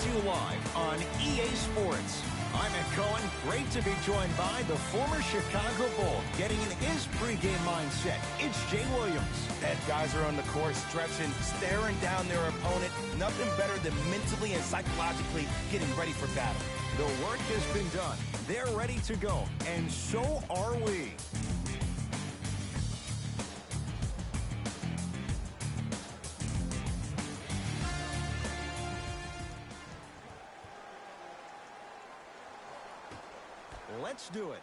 to you live on EA Sports. I'm Ed Cohen. Great to be joined by the former Chicago Bull, getting in his pregame mindset. It's Jay Williams. Ed, guys are on the court stretching, staring down their opponent. Nothing better than mentally and psychologically getting ready for battle. The work has been done. They're ready to go, and so are we. Let's do it.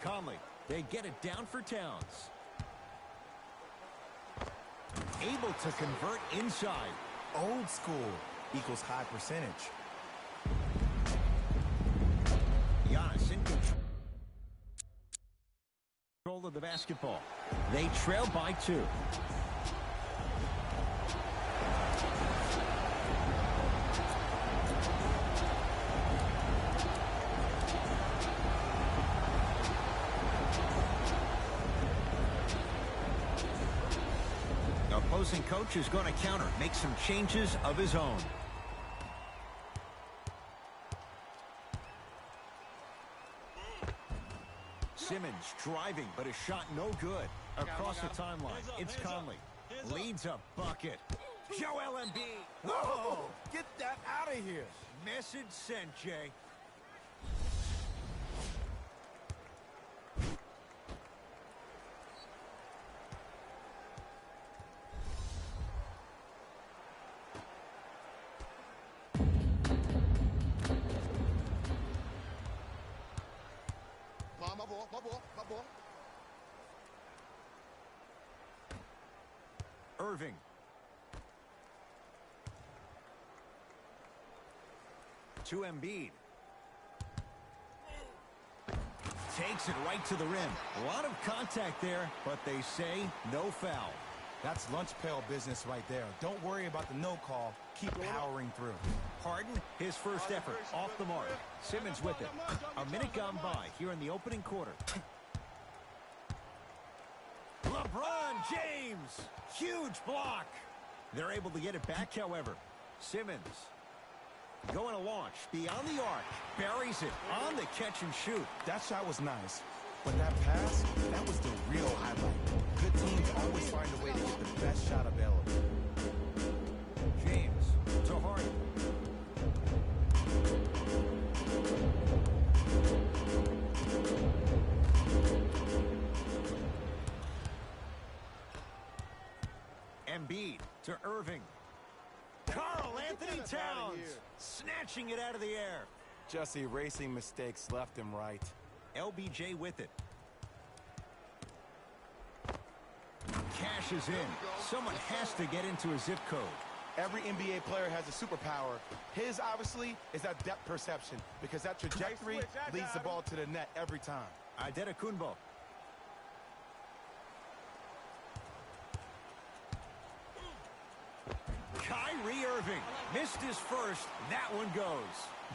Conley, they get it down for Towns. Able to convert inside. Old school equals high percentage. Giannis in control of the basketball. They trail by 2. Opposing coach is going to counter, make some changes of his own. Simmons driving, but a shot no good. Across the timeline, it's Conley. Leads a bucket. Joel Embiid. Whoa! Get that out of here. Message sent, Jay. My ball. Irving. To Embiid. Takes it right to the rim. A lot of contact there, but they say no foul. That's lunch pail business right there. Don't worry about the no call. Keep powering through. Harden, his first effort, off the mark. Simmons with it. A minute gone by here in the opening quarter. LeBron James, huge block. They're able to get it back, however. Simmons going to launch beyond the arc. Buries it on the catch and shoot. That shot was nice, but that pass, that was the real highlight. Good teams always find a way to get the best shot available. James to Harden. Embiid to Irving. Karl Anthony Towns snatching it out of the air. Just erasing mistakes left and right. LBJ with it. Cashes in. Someone has to get into a zip code. Every NBA player has a superpower. His, obviously, is that depth perception, because that trajectory leads the ball to the net every time. Adetokunbo. Kyrie Irving missed his first. That one goes.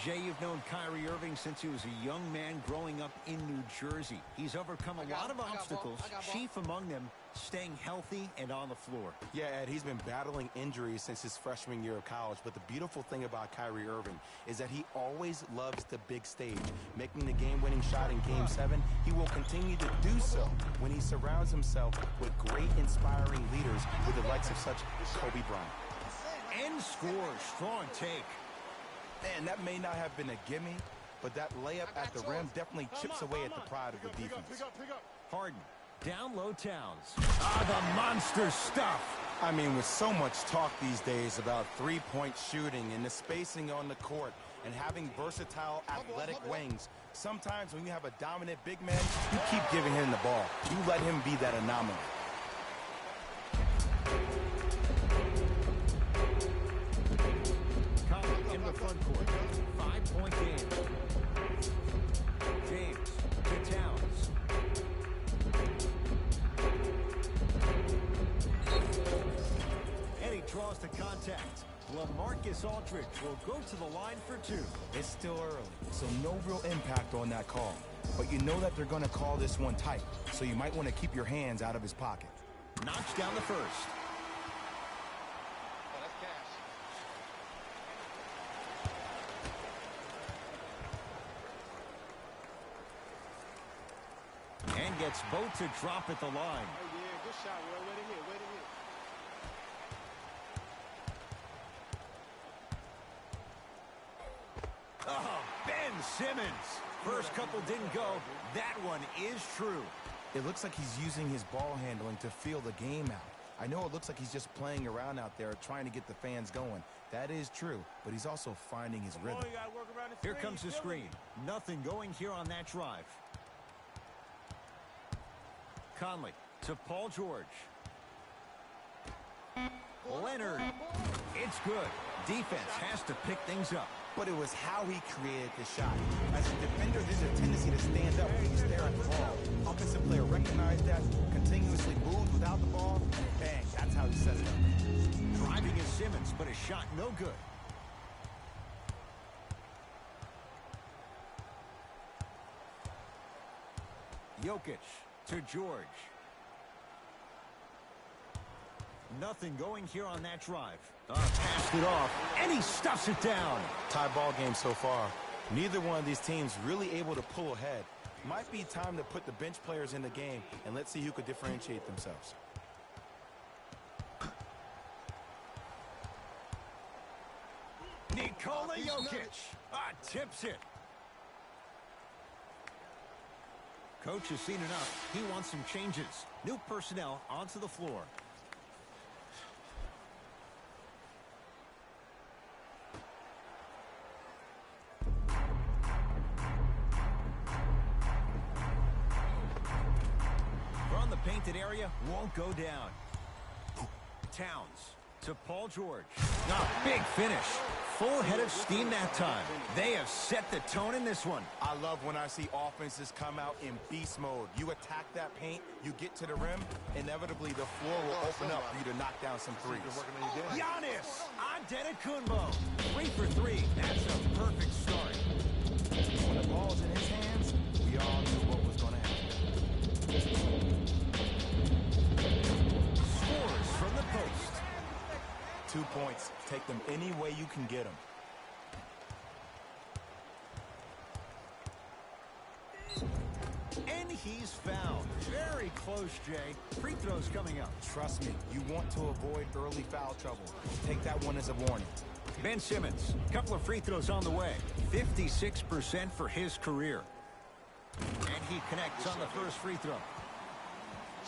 Jay, you've known Kyrie Irving since he was a young man growing up in New Jersey. He's overcome a lot of obstacles, chief among them staying healthy and on the floor. Yeah, Ed, he's been battling injuries since his freshman year of college, but the beautiful thing about Kyrie Irving is that he always loves the big stage. Making the game-winning shot in Game 7, he will continue to do so when he surrounds himself with great, inspiring leaders with the likes of such Kobe Bryant. End score, strong take. Man, that may not have been a gimme, but that layup at the rim definitely chips away at the pride of the defense. Pick up. Harden, down low Towns. The monster stuff. I mean, with so much talk these days about three-point shooting and the spacing on the court and having versatile athletic wings, sometimes when you have a dominant big man, you keep giving him the ball. You let him be that anomaly. In the front court, 5-point game. James to Towns. And he draws the contact. LaMarcus Aldridge will go to the line for 2. It's still early, so no real impact on that call. But you know that they're going to call this one tight, so you might want to keep your hands out of his pocket. Knocks down the first. gets both to drop at the line. Oh, yeah, good shot, Will. Way to hit, way to hit. Oh, Ben Simmons. First couple didn't go. That one is true. It looks like he's using his ball handling to feel the game out. I know it looks like he's just playing around out there trying to get the fans going. That is true, but he's also finding his rhythm. Here comes the screen. Nothing going here on that drive. Conley to Paul George. Leonard. It's good. Defense has to pick things up. But it was how he created the shot. As a defender, there's a tendency to stand up when you stare at the ball. Offensive player recognized that, continuously moved without the ball. Bang, that's how he set it up. Driving is Simmons, but his shot no good. Jokic to George. Nothing going here on that drive. Passed it off, and he stuffs it down. Tie ball game so far. Neither one of these teams really able to pull ahead. Might be time to put the bench players in the game, and let's see who could differentiate themselves. Nikola Jokic tips it. Coach has seen enough. He wants some changes. New personnel onto the floor. From the painted area, won't go down. Towns to Paul George. Big finish. Full head of steam that time. They have set the tone in this one. I love when I see offenses come out in beast mode. You attack that paint, you get to the rim, inevitably the floor will open up for you to knock down some threes. Giannis Antetokounmpo. 3 for 3. That's a perfect start. When the ball's in his hands, we all knew what was going to happen. Scores from the post. 2 points. Take them any way you can get them. And he's fouled. Very close, Jay. Free throws coming up. Trust me, you want to avoid early foul trouble. Take that one as a warning. Ben Simmons, couple of free throws on the way. 56% for his career. And he connects on the first free throw.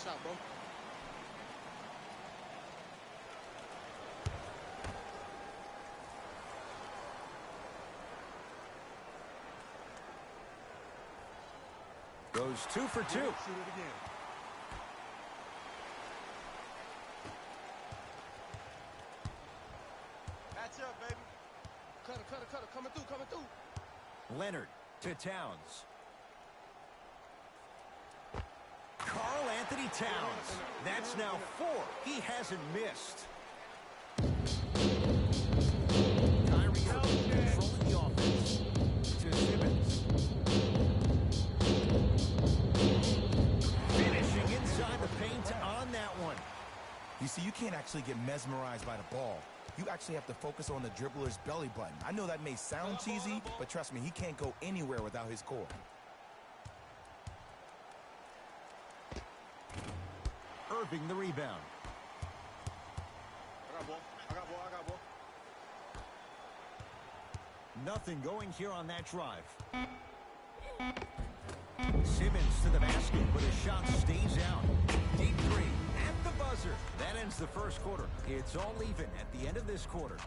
Shot, bro. Goes 2 for 2. Shoot it again. Match up, baby. Cutter. Coming through. Leonard to Towns. Karl Anthony Towns. That's now 4. He hasn't missed. Kyrie Irving controlling the offense. To Simmons. Finishing inside the paint on that one. You see, you can't actually get mesmerized by the ball. You actually have to focus on the dribbler's belly button. I know that may sound cheesy, but trust me, he can't go anywhere without his core. Irving the rebound. I got ball. Nothing going here on that drive. Simmons to the basket, but his shot stays out. Deep three at the buzzer. That ends the first quarter. It's all even at the end of this quarter.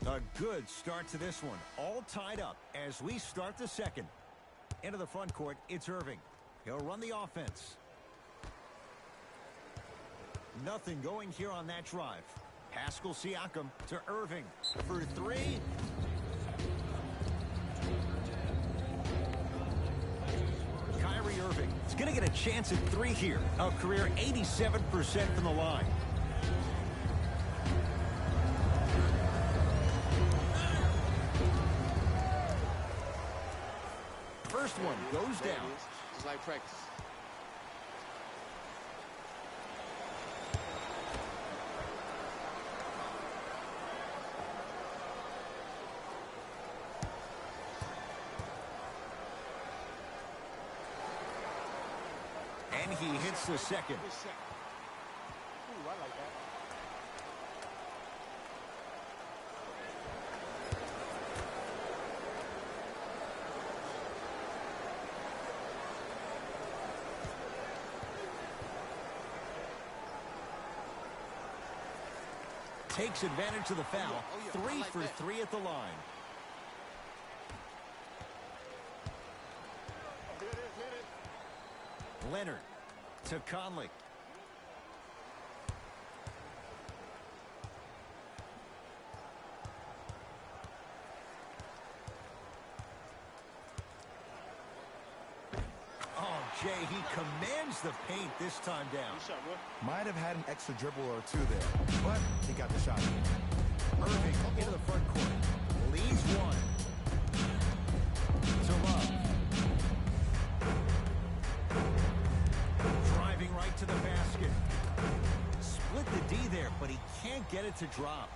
A good start to this one. All tied up as we start the second. Into the front court, it's Irving. He'll run the offense. Nothing going here on that drive. Pascal Siakam to Irving for 3. Kyrie Irving is going to get a chance at 3 here. A career 87% from the line. first one goes down. Just like practice. And he hits the second. Ooh, I like that. Takes advantage of the foul. Oh, yeah. 3 like for that. 3 at the line. Hit it. Leonard to Conley. Oh, Jay, he commands the paint this time down. Good shot, bro. Might have had an extra dribble or two there, but he got the shot. Irving into the front court. Leads one. To Love. Driving right to the basket. Split the D there, but he can't get it to drop.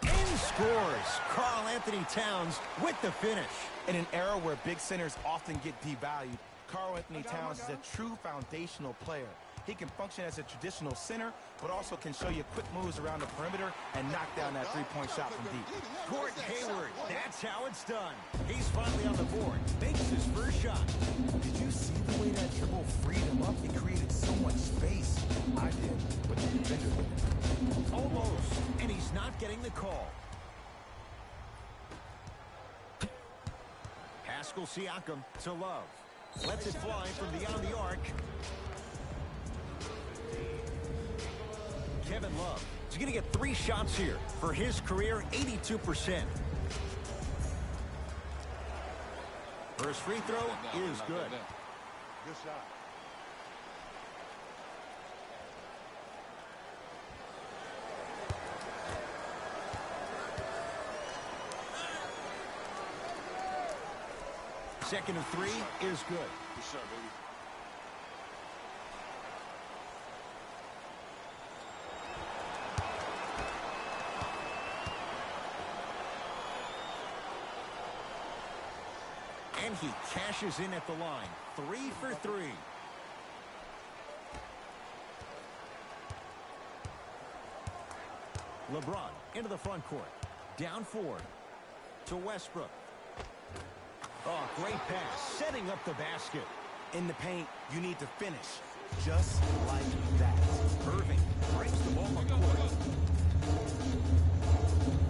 And scores. Karl Anthony Towns with the finish. In an era where big centers often get devalued, Karl Anthony Towns is a true foundational player. He can function as a traditional center, but also can show you quick moves around the perimeter and knock down that three-point shot from deep. Gordon Hayward, that's how it's done. He's finally on the board. Makes his first shot. Did you see the way that dribble freed him up? It created so much space. I did, but the defender didn't. Almost. And he's not getting the call. Pascal Siakam to Love. Lets it fly from beyond the arc. Kevin Love is going to get 3 shots here. For his career, 82%. First free throw is good. Good shot. Second and 3 is good. Good shot, baby. And he cashes in at the line. 3 for 3. LeBron into the front court. Down 4 to Westbrook. Oh, great pass. Setting up the basket. In the paint, you need to finish. Just like that. Irving breaks the ball up court.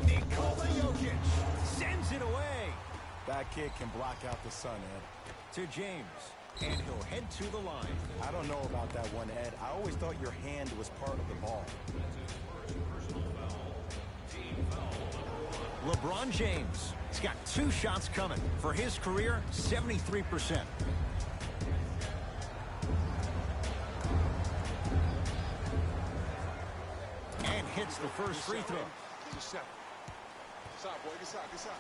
Nikola Jokic sends it away. That kid can block out the sun, Ed. To James. And he'll head to the line. I don't know about that one, Ed. I always thought your hand was part of the ball. LeBron James. He's got 2 shots coming. For his career, 73%. And hits the first free throw. Good shot. Good shot, boy. Good shot. Good shot.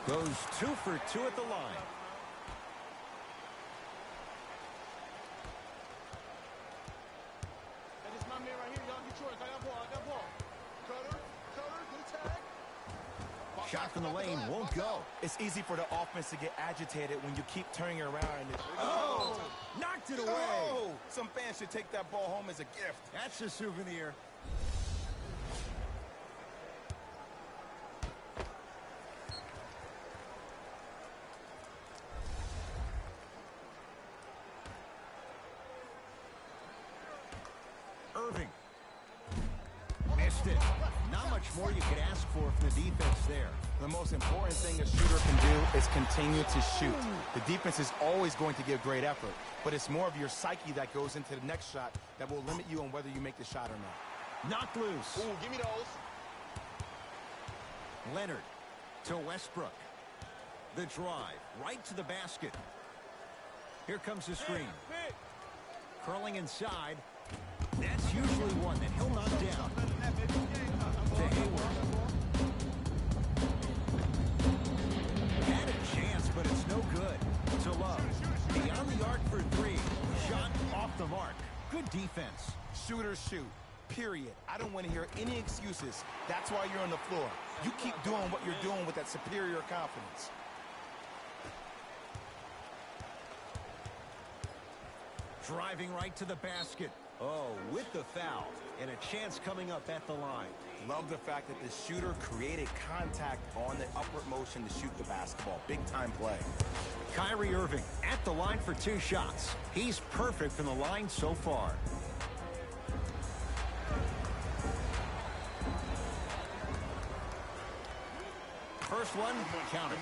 Goes 2 for 2 at the line. That is my man right here. Y'all get yours. I got ball. I got ball. Cutter. Good tag. Shot from the lane won't go. It's easy for the offense to get agitated when you keep turning around. Oh! Knocked it away. Oh! Some fans should take that ball home as a gift. That's a souvenir. Irving. Missed it. Not much more you could ask for from the defense there. The most important thing a shooter can do is continue to shoot. The defense is always going to give great effort, but it's more of your psyche that goes into the next shot that will limit you on whether you make the shot or not. Knocked loose. Ooh, give me those. Leonard to Westbrook. The drive, right to the basket. Here comes the screen. Curling inside. That's usually one that he'll knock down. To Hayward. Had a chance, but it's no good. To Love. Beyond the arc for three. Shot off the mark. Good defense. Shooters shoot. Period. I don't want to hear any excuses. That's why you're on the floor. You keep doing what you're doing with that superior confidence. Driving right to the basket. Oh, with the foul. And a chance coming up at the line. Love the fact that the shooter created contact on the upward motion to shoot the basketball. Big time play. Kyrie Irving at the line for 2 shots. He's perfect from the line so far. First one, counted.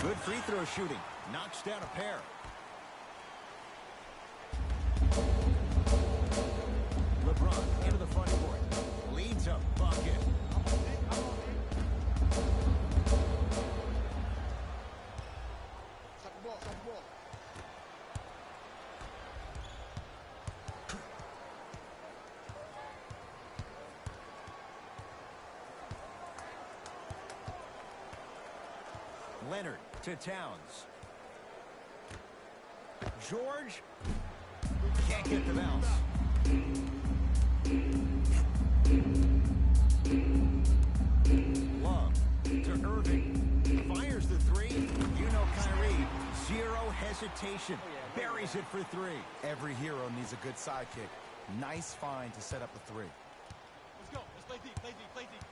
Good free throw shooting. Knocks down a pair. Lebron into the front court. Leads a bucket. Leonard to Towns. George can't get the bounce. Love to Irving. Fires the three. You know Kyrie. Zero hesitation. Buries it for 3. Every hero needs a good sidekick. Nice find to set up the 3. Let's go. Let's play deep. Play deep. Play deep.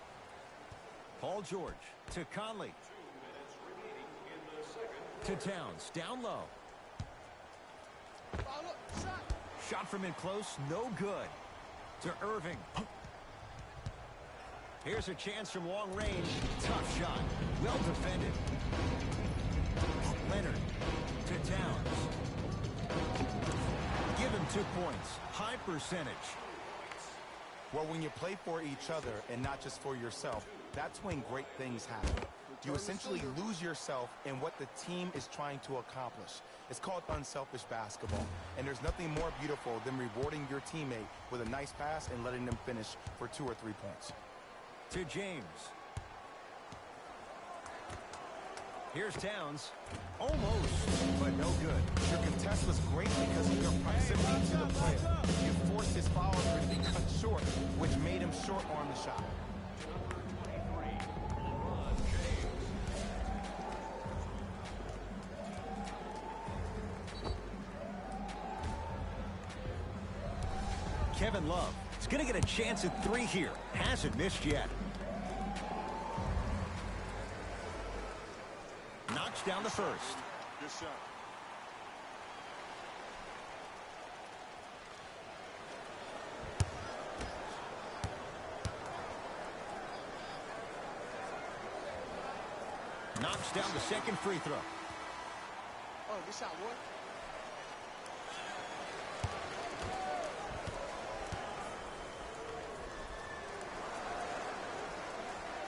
Paul George to Conley. To Towns. Down low. Shot from in close. No good. To Irving. Here's a chance from long range. Tough shot. Well defended. Leonard to Towns. Give him 2 points. High percentage. Well, when you play for each other and not just for yourself, that's when great things happen. You essentially lose yourself in what the team is trying to accomplish. It's called unselfish basketball. And there's nothing more beautiful than rewarding your teammate with a nice pass and letting them finish for 2 or 3 points. To James. Here's Towns. Almost, but no good. Your contest was great because of your proximity to the player. You forced his follow-through to be cut short, which made him short-arm the shot. Kevin Love is going to get a chance at 3 here. Hasn't missed yet. Knocks down the first. Good shot. Knocks down the second free throw. Oh, good shot, boy.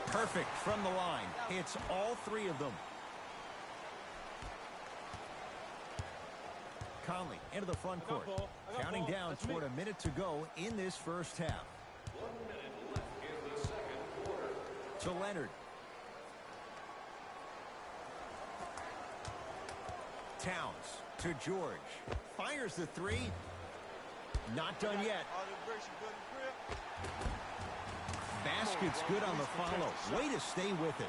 Perfect from the line. Hits all 3 of them. Conley into the front court. Counting down toward a minute to go in this first half. 1 minute left in the second quarter. To Leonard. Towns to George. Fires the 3. Not done yet. Basket's good on the follow. Way to stay with it.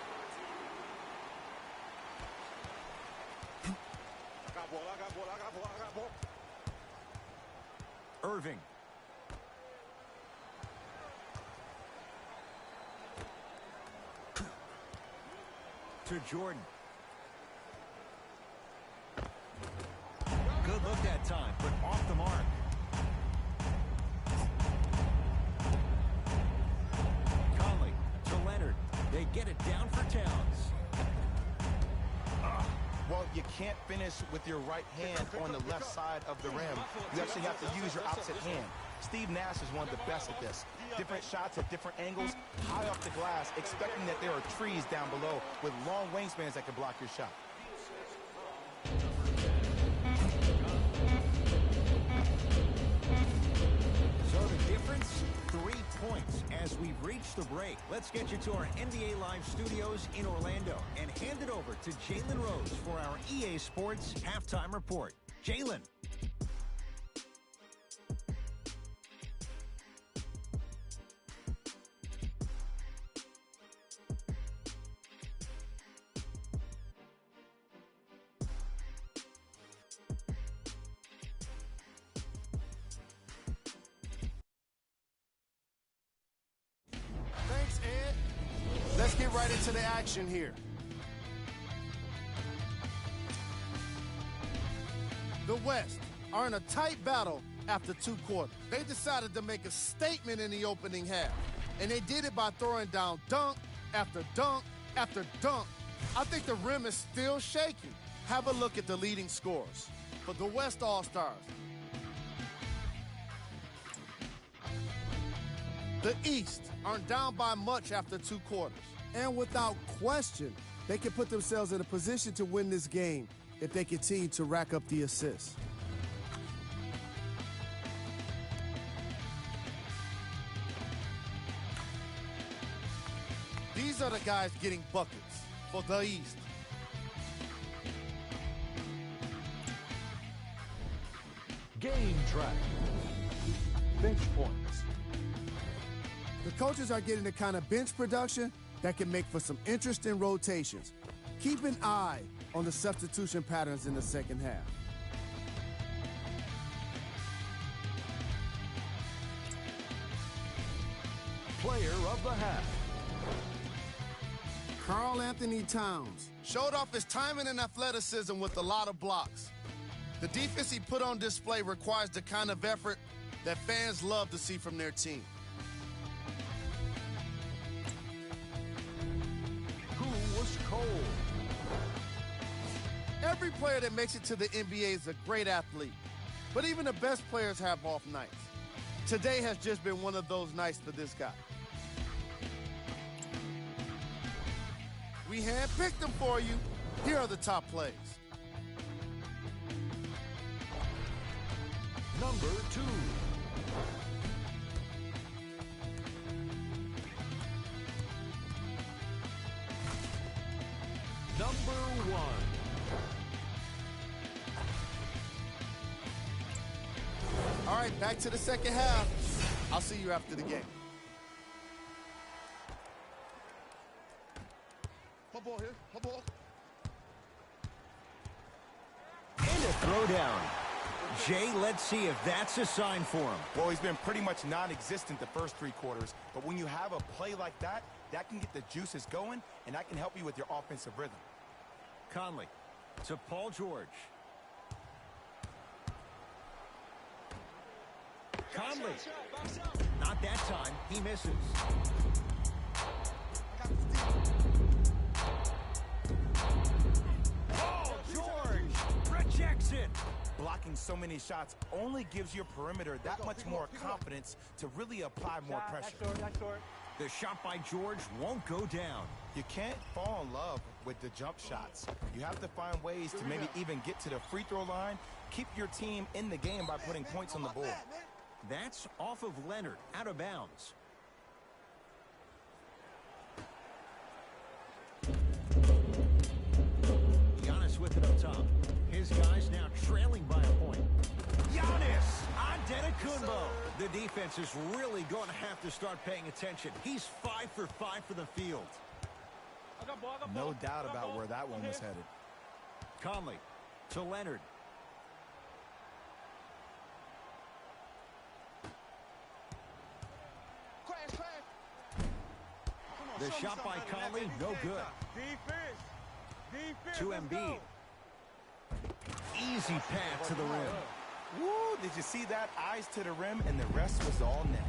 I got ball. Irving. To Jordan. Good look that time, but off the mark. They get it down for Towns. Well, you can't finish with your right hand on the left side of the rim. You actually have to use your opposite hand. Steve Nash is one of the best at this. Different shots at different angles, high off the glass, expecting that there are trees down below with long wingspans that can block your shot. So the difference, 3 points as we've reached the break. Let's get you to our NBA Live studios in Orlando and hand it over to Jalen Rose for our EA Sports Halftime Report. Jalen. Thanks, Ed. Let's get right into the action here. The West are in a tight battle after 2 quarters. They decided to make a statement in the opening half, and they did it by throwing down dunk after dunk after dunk. I think the rim is still shaking. Have a look at the leading scorers for the West All-Stars. The East aren't down by much after 2 quarters. And without question, they can put themselves in a position to win this game if they continue to rack up the assists. These are the guys getting buckets for the East. Game track. Bench points. The coaches are getting the kind of bench production that can make for some interesting rotations. Keep an eye on the substitution patterns in the second half. Player of the half. Karl Anthony Towns. Showed off his timing and athleticism with a lot of blocks. The defense he put on display requires the kind of effort that fans love to see from their team. Who was cold? Every player that makes it to the NBA is a great athlete, but even the best players have off nights. Today has just been one of those nights for this guy. We handpicked them for you. Here are the top plays. Number 2. Number 1. All right, back to the second half. I'll see you after the game. Hot ball here, hot ball. And a throwdown. Jay, let's see if that's a sign for him. Well, he's been pretty much non-existent the first 3 quarters, but when you have a play like that, that can get the juices going, and that can help you with your offensive rhythm. Conley to Paul George. Conley. Not that time. He misses. Oh, George rejects it. Blocking so many shots only gives your perimeter that much more confidence to really apply more pressure. The shot by George won't go down. You can't fall in love with the jump shots. You have to find ways to maybe even get to the free throw line, keep your team in the game by putting points on the board. That's off of Leonard, out of bounds. Giannis with it up top. His guys now trailing by a point. Giannis Antetokounmpo. The defense is really going to have to start paying attention. He's 5 for 5 for the field. No doubt about where that one was headed. Conley to Leonard. The shot by Conley, no good. To Embiid. Easy pass to the rim. Woo, did you see that? Eyes to the rim, and the rest was all net.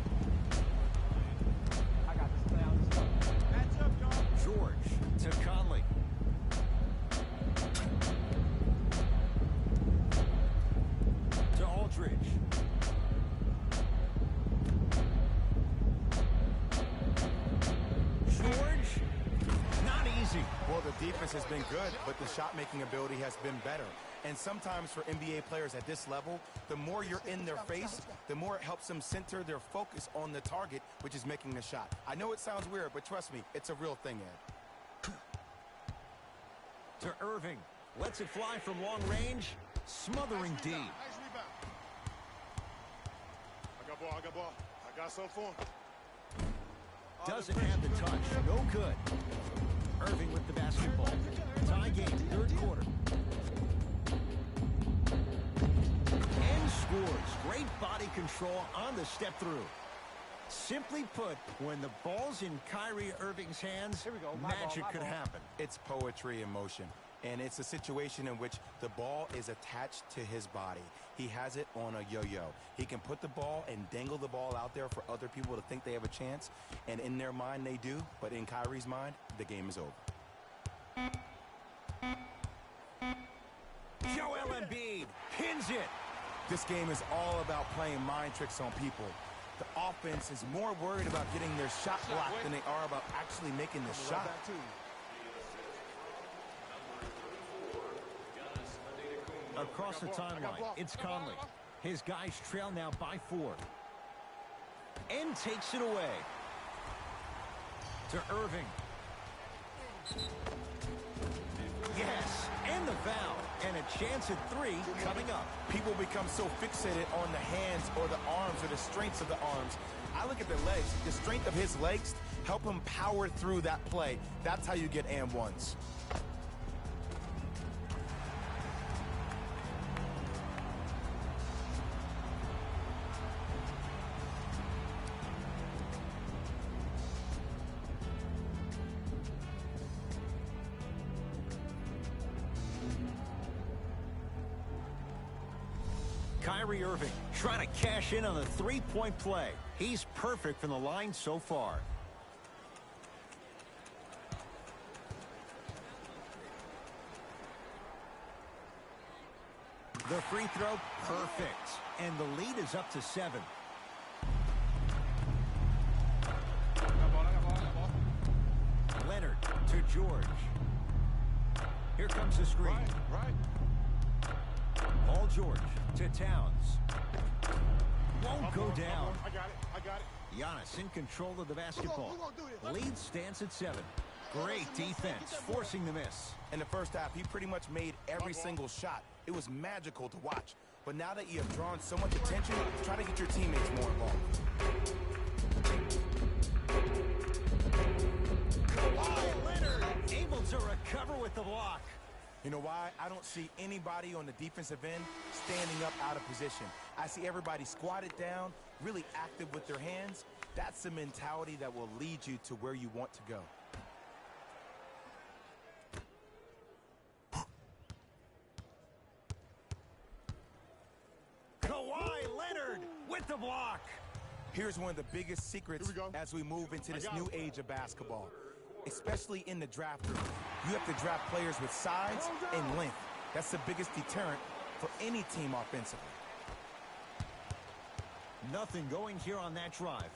Well, the defense has been good, but the shot-making ability has been better. And sometimes for NBA players at this level, the more you're in their face, the more it helps them center their focus on the target, which is making the shot. I know it sounds weird, but trust me, it's a real thing, Ed. To Irving. Lets it fly from long range. Smothering D. Nice rebound. I got ball. I got some for him. Doesn't have the touch. No good. Irving with the basketball. Tie game, third quarter. And scores. Great body control on the step through. Simply put, when the ball's in Kyrie Irving's hands, magic could happen. It's poetry in motion. And it's a situation in which the ball is attached to his body. He has it on a yo-yo. He can put the ball and dangle the ball out there for other people to think they have a chance. And in their mind, they do. But in Kyrie's mind, the game is over. Joel Embiid pins it. This game is all about playing mind tricks on people. The offense is more worried about getting their shot blocked than they are about actually making the shot. Across the timeline, it's Conley. His guys trail now by 4. And takes it away. To Irving. Yes, and the foul. And a chance at 3 coming up. People become so fixated on the hands or the arms or the strengths of the arms. I look at the legs. The strength of his legs help him power through that play. That's how you get and ones. Kyrie Irving trying to cash in on the three-point play. He's perfect from the line so far. The free throw, perfect. And the lead is up to 7. Leonard to George. Here comes the screen. Right. Paul George to Towns. Won't go down. I got it. Giannis in control of the basketball. We're gonna do this. Lead stands at 7. Great defense, forcing the miss. In the first half, he pretty much made every single shot. It was magical to watch. But now that you have drawn so much attention, try to get your teammates more involved. Kawhi Leonard able to recover with the block. You know why? I don't see anybody on the defensive end standing up out of position. I see everybody squatted down, really active with their hands. That's the mentality that will lead you to where you want to go. Kawhi Leonard with the block. Here's one of the biggest secrets as we move into this new age of basketball, especially in the draft room. You have to draft players with size and length. That's the biggest deterrent for any team offensively. Nothing going here on that drive.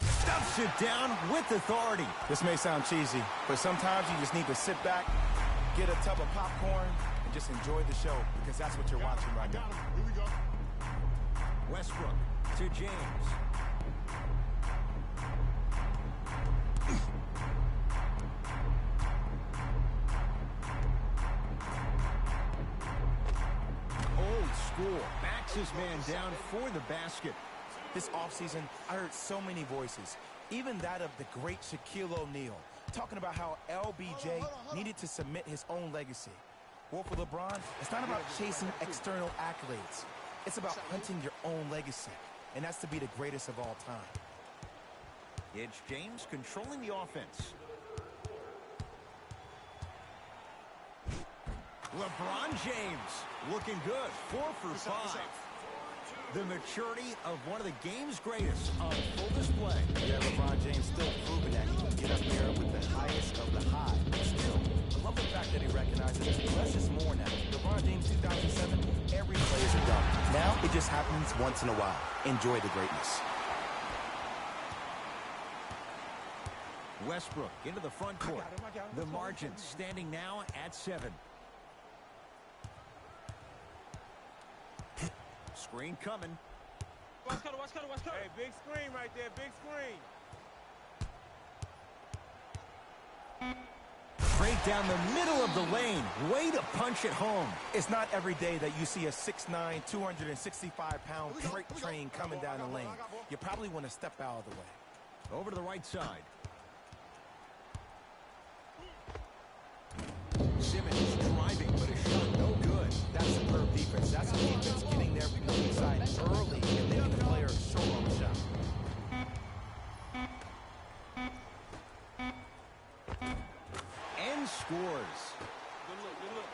Stuffs it down with authority. This may sound cheesy, but sometimes you just need to sit back, get a tub of popcorn, and just enjoy the show, because that's what you're watching right now. Here we go. Westbrook to James. Old school. Backs his man down for the basket. This offseason, I heard so many voices, even that of the great Shaquille O'Neal, talking about how LBJ needed to submit his own legacy. Well, for LeBron, it's not about chasing external accolades. It's about hunting your own legacy, and that's to be the greatest of all time. It's James controlling the offense. LeBron James looking good. 4 for 5. The maturity of one of the game's greatest on full display. Yeah, LeBron James still proving that he can get up there with the highest of the high. Still, I love the fact that he recognizes less is more now. LeBron James 2007, every play is a dunk. Now it just happens once in a while. Enjoy the greatness. Westbrook into the front court. The margin standing now at 7. Screen coming. Watch cutter. Hey, big screen right there, big screen. Straight down the middle of the lane. Way to punch it home. It's not every day that you see a 6'9", 265-pound freight train coming down the lane. You probably want to step out of the way. Over to the right side. Simmons driving, but his shot no good. That's superb defense. That's a defense getting there from the inside early and making the player show on the shot. And scores. Good look.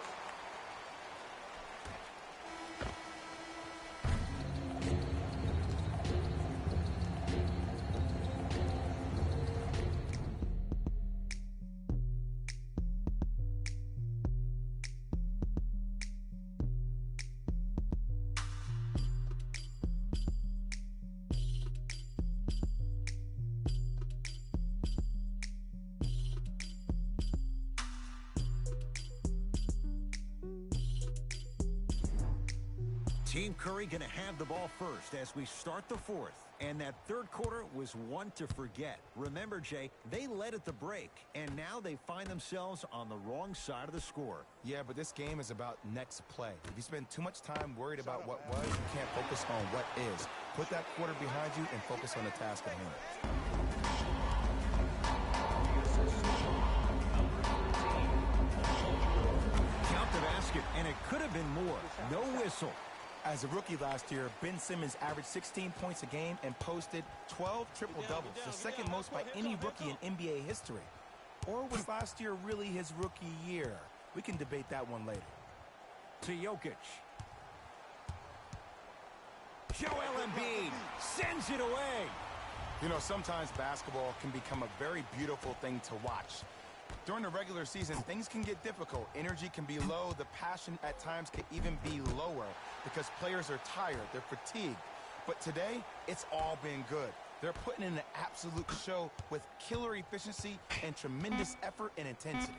Team Curry going to have the ball first as we start the 4th. And that third quarter was one to forget. Remember, Jay, they led at the break, and now they find themselves on the wrong side of the score. Yeah, but this game is about next play. If you spend too much time worried about what was, you can't focus on what is. Put that quarter behind you and focus on the task at hand. Count the basket, and it could have been more. No whistle. As a rookie last year, Ben Simmons averaged 16 points a game and posted 12 triple-doubles, the second most by any rookie in NBA history. Or was last year really his rookie year? We can debate that one later. To Jokic. Joel Embiid sends it away. You know, sometimes basketball can become a very beautiful thing to watch. During the regular season, things can get difficult. Energy can be low. The passion at times can even be lower because players are tired. They're fatigued. But today, it's all been good. They're putting in an absolute show with killer efficiency and tremendous effort and intensity.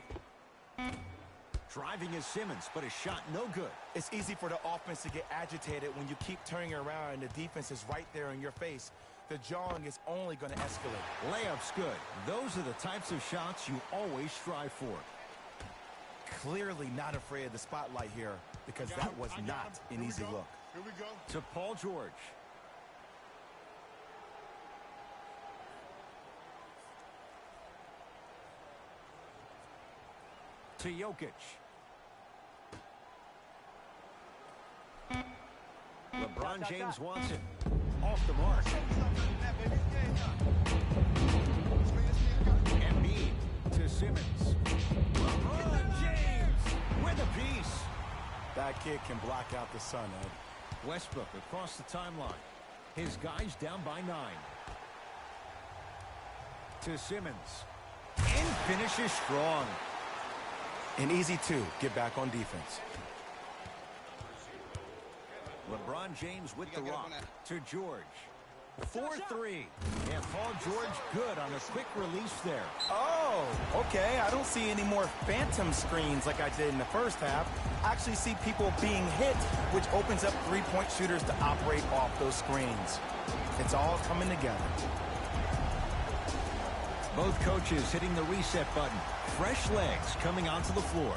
Driving is Simmons, but his shot no good. It's easy for the offense to get agitated when you keep turning around and the defense is right there in your face. The jawing is only going to escalate. Layup's good. Those are the types of shots you always strive for. Clearly not afraid of the spotlight here because that was not an easy look. Here we go. To Paul George. To Jokic. LeBron James wants it. Off the mark. Embiid to Simmons. LeBron James with a piece. That kid can block out the sun, Ed. Westbrook across the timeline. His guys down by 9. To Simmons. And finishes strong. An easy 2. Get back on defense. LeBron James with the rock to George. 4-3. And Paul George good on a quick release there. Oh, okay. I don't see any more phantom screens like I did in the first half. I actually see people being hit, which opens up three-point shooters to operate off those screens. It's all coming together. Both coaches hitting the reset button. Fresh legs coming onto the floor.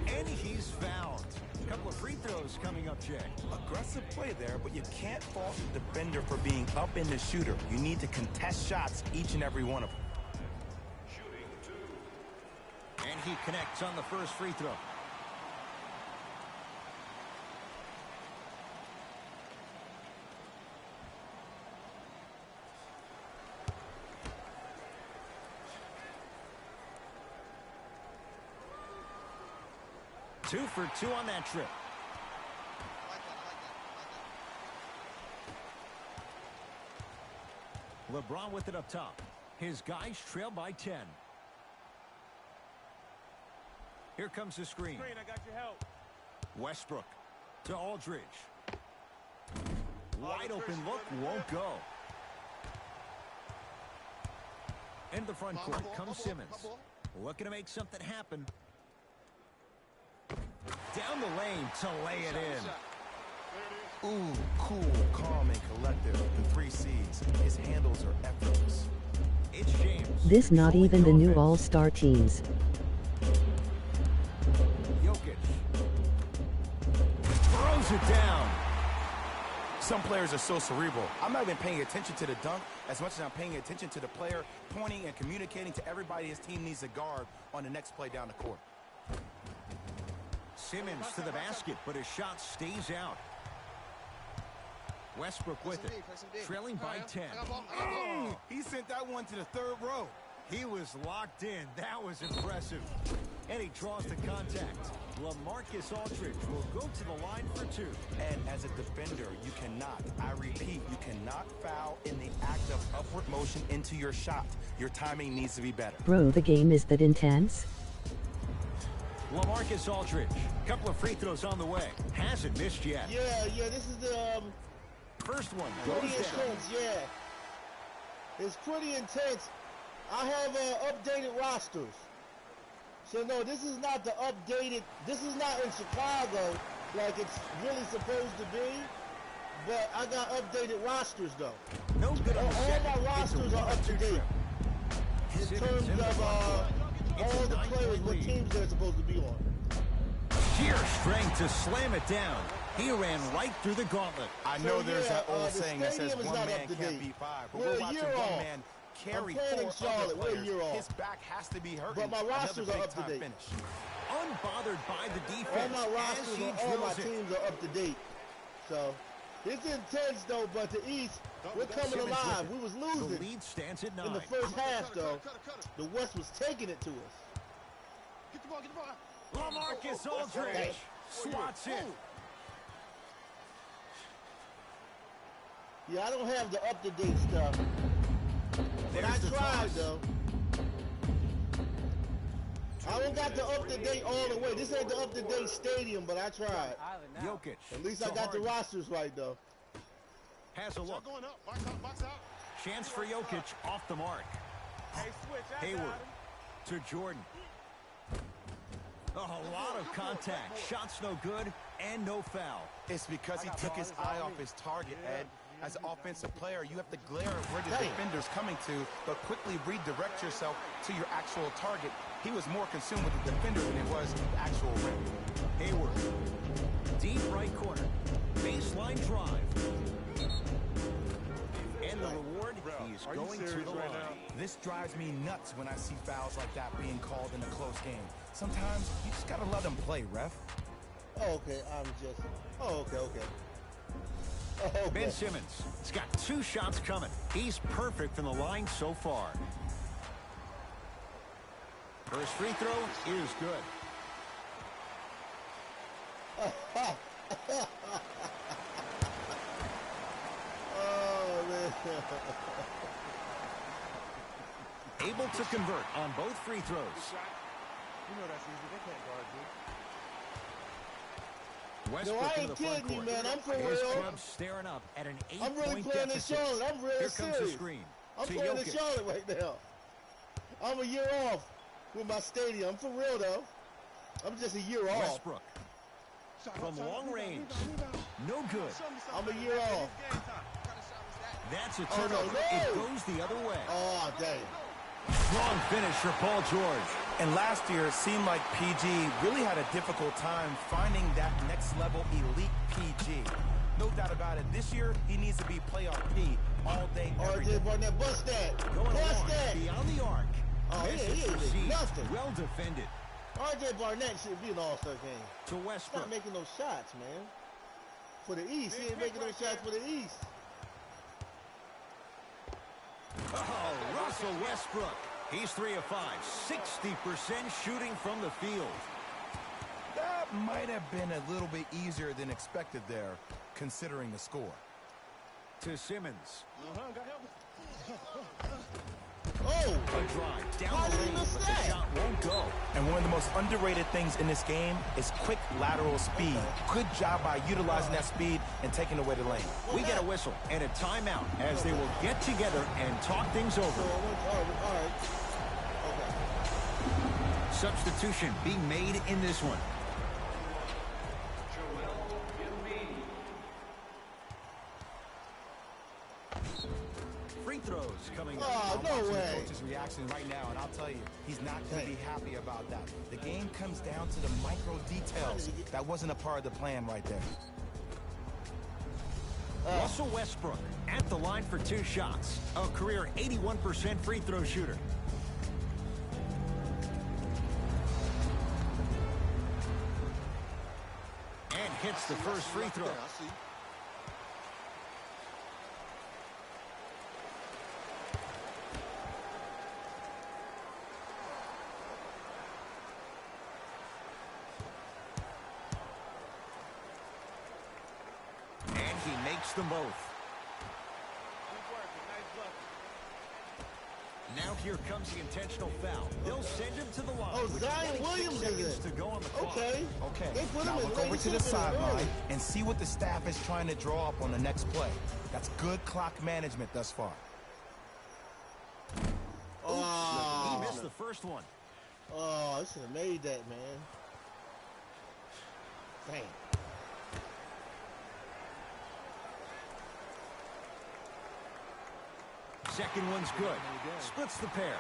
And he's fouled. A couple of free throws coming up, Jay. Aggressive play there, but you can't fault the defender for being up in the shooter. You need to contest shots, each and every one of them. And he connects on the first free throw. Two for 2 on that trip. LeBron with it up top. His guys trail by 10. Here comes the screen. I got your help. Westbrook to Aldridge. Wide open look, won't go. Into the front court comes Simmons. Looking to make something happen. Down the lane to lay it in. Ooh, cool, calm, and collective. The 3 C's. His handles are effortless. It's James. This not even the new all-star teams. Jokic throws it down. Some players are so cerebral. I'm not even paying attention to the dunk as much as I'm paying attention to the player, pointing and communicating to everybody his team needs to guard on the next play down the court. Simmons to the basket, but his shot stays out. Westbrook with it, trailing by 10. Oh, he sent that one to the 3rd row. He was locked in. That was impressive. And he draws the contact. LaMarcus Aldridge will go to the line for 2. And as a defender, you cannot, I repeat, you cannot foul in the act of upward motion into your shot. Your timing needs to be better. Bro, the game is that intense? LaMarcus Aldridge, couple of free throws on the way. Hasn't missed yet. Yeah, this is the first one pretty goes down. intense, yeah. It's pretty intense. I have updated rosters. So no, this is not the updated, this is not in Chicago like it's really supposed to be. But I got updated rosters though. No good on the all set. my rosters are up to date. In terms of all the players, what teams they're supposed to be on. Sheer strength to slam it down. He ran right through the gauntlet. I know there's that old saying that says one man can't beat 5, but we're watching one man carry 4 other players. His back has to be hurting. But my rosters are up to date. Finish. Unbothered by the All defense. my rosters and all my teams are up to date. So it's intense though, but the East, we're coming alive. We was losing. The lead stands at 9. In the first half though, the West was taking it to us. Get the ball, get the ball. LaMarcus Aldridge swats it. Yeah, I don't have the up-to-date stuff. But I tried though. I don't got the up-to-date all the way. This ain't the up-to-date stadium, but I tried. Jokic. At least I got the rosters right though. Has a look. Going up. Box out. Chance for Jokic off the mark. Hey, switch. Hayward to Jordan. A lot of contact. Shots no good and no foul. It's because he took his eye off his target, Ed. As an offensive player, you have to glare at where the defender's coming to, but quickly redirect yourself to your actual target. He was more consumed with the defender than it was the actual rim. Hayward. Deep right corner. Baseline drive. And the reward, he's going to the line. This drives me nuts when I see fouls like that being called in a close game. Sometimes you just gotta let them play, ref. Oh, okay, okay. Oh, okay. Ben Simmons has got 2 shots coming. He's perfect from the line so far. First free throw is good. Oh, man. Able to convert on both free throws. You know that's easy. They can't guard you. Westbrook No, I into ain't the front kidding you, court. man. I'm for His real. club staring up at an 8-point I'm really playing in deficit. Charlotte. I'm really Here comes serious. the screen. I'm to playing in Jokic. Charlotte right now. I'm a year off with my stadium. I'm for real, though. I'm just a year off. Westbrook from long range. No good. I'm a year off. That's a Oh, no, turnover. no. It goes the other way. Oh, dang. Strong finish for Paul George. And last year, it seemed like PG really had a difficult time finding that next level elite PG. No doubt about it. This year, he needs to be playoff P all day, every day. RJ Barnett, bust that. Going Bust along that. beyond the arc. Oh, he Misses ain't receives. nothing. Well defended. RJ Barnett should be an all-star game. To He's Westbrook. not making no shots, man. For the East. He ain't making no shots for the East. Oh, Russell Westbrook. He's 3 of 5. 60% shooting from the field. That might have been a little bit easier than expected there, considering the score. To Simmons. Oh! A drive down How the did he lane, miss but the that? shot won't go. And one of the most underrated things in this game is quick lateral speed. Good job by utilizing that speed and taking away the lane. We get a whistle and a timeout as they will get together and talk things over. All right. Okay. Substitution being made in this one. Free throws coming up. Oh, no Watching way. the coach's reaction right now, and I'll tell you, he's not going to be happy about that. The game comes down to the micro details. That wasn't a part of the plan right there. Russell Westbrook at the line for 2 shots. A career 81% free throw shooter. And hits the first free throw. I see. And he makes them both. Now here comes the intentional foul. They'll send him to the line. Oh, with Zion 26 Williams is seconds it? to go on the clock. Okay. They put Now him in look late. over He to the should've been in sideline early. and see what the staff is trying to draw up on the next play. That's good clock management thus far. Oh, He missed the first one. oh, I should have made that, man. Dang. Second one's good. Splits the pair.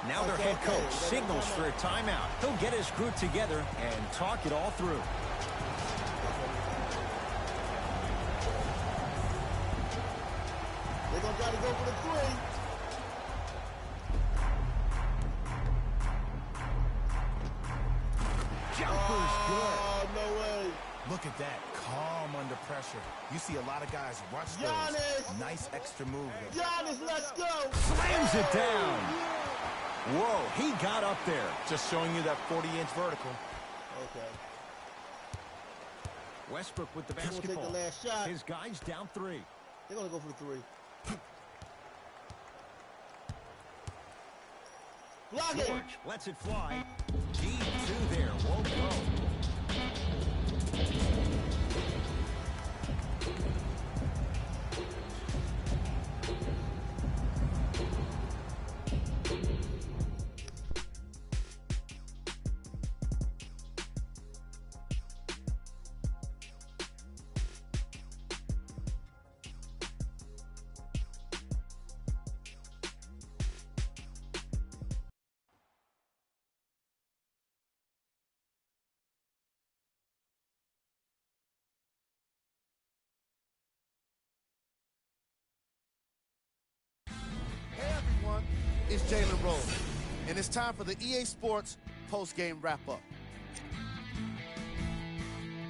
Now their Okay, head coach okay. signals for a timeout. He'll get his group together and talk it all through. They're going to try to go for the 3. Jumper's good. Oh, no way. Look at that, calm under pressure. You see a lot of guys rush those. Giannis! Nice extra move there. Giannis, let's go. Slams it down. Whoa, he got up there. Just showing you that 40-inch vertical. Okay. Westbrook with the He's gonna take basketball. the last shot. His guys down 3. They're going to go for the 3. Block it. George lets it fly. Deep 2 there. Won't go. Hey everyone, it's Jalen Rose, and it's time for the EA Sports post-game wrap-up.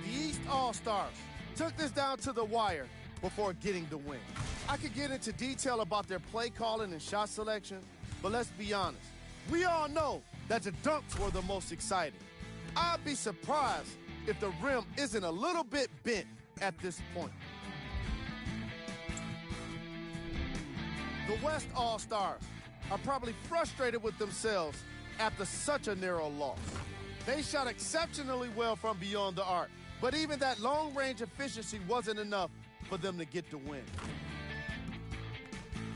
The East All-Stars took this down to the wire before getting the win. I could get into detail about their play calling and shot selection, but let's be honest. We all know that the dunks were the most exciting. I'd be surprised if the rim isn't a little bit bent at this point. The West All-Stars are probably frustrated with themselves after such a narrow loss. They shot exceptionally well from beyond the arc, but even that long-range efficiency wasn't enough for them to get the win.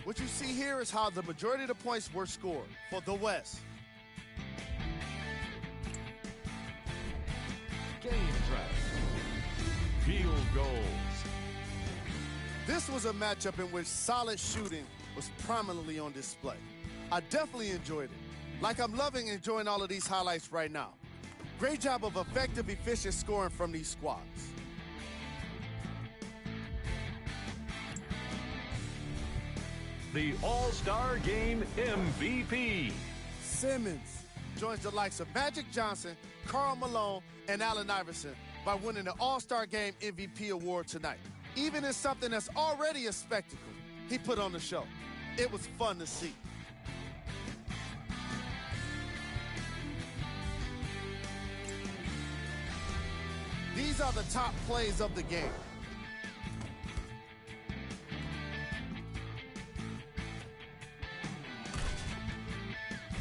What you see here is how the majority of the points were scored for the West. Game track. Field goals. This was a matchup in which solid shooting was prominently on display. I definitely enjoyed it. Like I'm loving enjoying all of these highlights right now. Great job of effective, efficient scoring from these squads. The All-Star Game MVP. Simmons joins the likes of Magic Johnson, Karl Malone, and Allen Iverson by winning the All-Star Game MVP award tonight. Even in something that's already a spectacle, he put on the show. It was fun to see. These are the top plays of the game.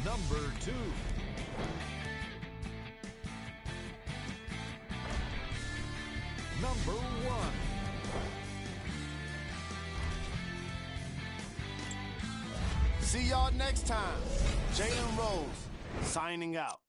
number 2. Number 1. See y'all next time. Jalen Rose, signing out.